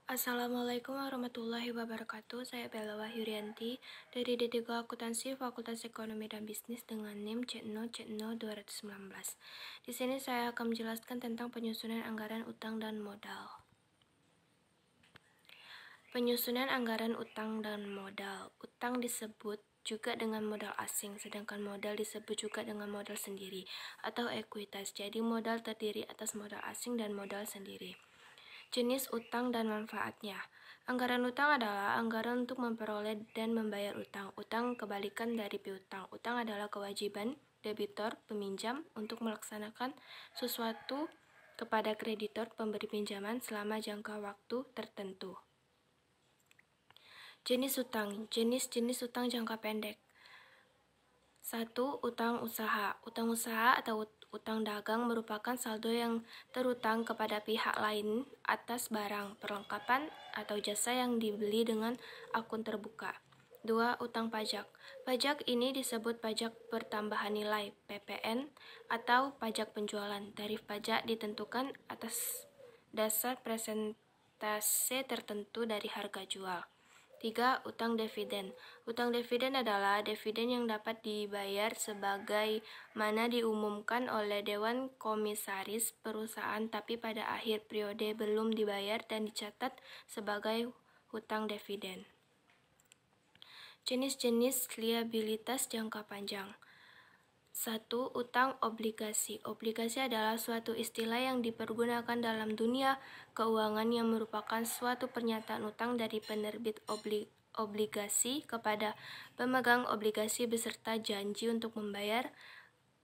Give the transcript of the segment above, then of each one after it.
Assalamualaikum warahmatullahi wabarakatuh. Saya Bella Wahyurianti dari D3 Akuntansi Fakultas Ekonomi dan Bisnis dengan NIM C0C0219. Di sini saya akan menjelaskan tentang penyusunan anggaran utang dan modal. Penyusunan anggaran utang dan modal. Utang disebut juga dengan modal asing, sedangkan modal disebut juga dengan modal sendiri atau ekuitas. Jadi modal terdiri atas modal asing dan modal sendiri. Jenis utang dan manfaatnya. Anggaran utang adalah anggaran untuk memperoleh dan membayar utang. Utang kebalikan dari piutang. Utang adalah kewajiban debitur peminjam untuk melaksanakan sesuatu kepada kreditor pemberi pinjaman selama jangka waktu tertentu. Jenis utang. Jenis-jenis utang jangka pendek. 1. Utang usaha. Utang usaha atau utang dagang merupakan saldo yang terutang kepada pihak lain atas barang, perlengkapan, atau jasa yang dibeli dengan akun terbuka. 2. Utang pajak. Pajak ini disebut pajak pertambahan nilai (PPN) atau pajak penjualan. Tarif pajak ditentukan atas dasar persentase tertentu dari harga jual. 3. Utang dividen. Utang dividen adalah dividen yang dapat dibayar sebagai mana diumumkan oleh Dewan Komisaris perusahaan tapi pada akhir periode belum dibayar dan dicatat sebagai hutang dividen. Jenis-jenis liabilitas jangka panjang. 1. Utang obligasi. Obligasi adalah suatu istilah yang dipergunakan dalam dunia keuangan yang merupakan suatu pernyataan utang dari penerbit obligasi kepada pemegang obligasi beserta janji untuk membayar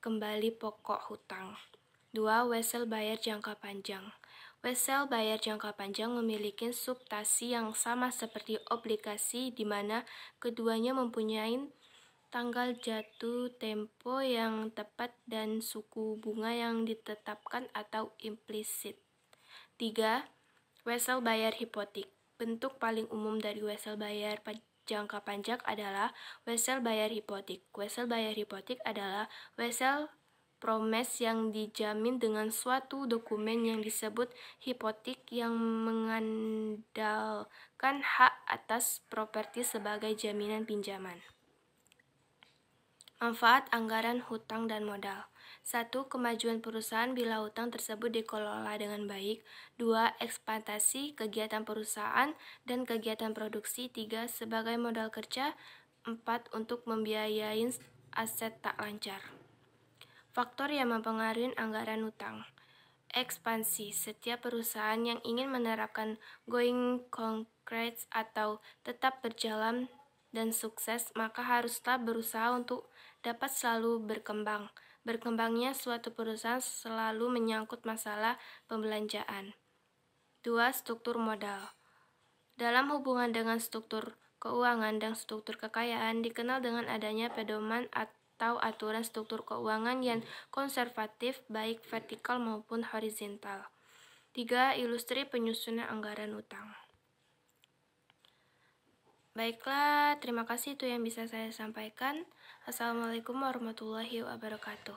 kembali pokok hutang. 2. Wesel bayar jangka panjang. Wesel bayar jangka panjang memiliki substansi yang sama seperti obligasi di mana keduanya mempunyai tanggal jatuh tempo yang tepat dan suku bunga yang ditetapkan atau implisit. 3. Wesel bayar hipotek. Bentuk paling umum dari wesel bayar jangka panjang adalah wesel bayar hipotek. Wesel bayar hipotek adalah wesel promes yang dijamin dengan suatu dokumen yang disebut hipotek yang mengandalkan hak atas properti sebagai jaminan pinjaman. Manfaat anggaran hutang dan modal. 1. Kemajuan perusahaan bila hutang tersebut dikelola dengan baik. 2. Ekspansi kegiatan perusahaan dan kegiatan produksi. 3. Sebagai modal kerja. 4. Untuk membiayai aset tak lancar. Faktor yang mempengaruhi anggaran hutang. Ekspansi. Setiap perusahaan yang ingin menerapkan going concrete atau tetap berjalan dan sukses, maka haruslah berusaha untuk dapat selalu berkembang. Berkembangnya suatu perusahaan selalu menyangkut masalah pembelanjaan. 2. Struktur modal. Dalam hubungan dengan struktur keuangan dan struktur kekayaan dikenal dengan adanya pedoman atau aturan struktur keuangan yang konservatif baik vertikal maupun horizontal. 3. Ilustrasi penyusunan anggaran utang. Baiklah, terima kasih itu yang bisa saya sampaikan. Assalamualaikum warahmatullahi wabarakatuh.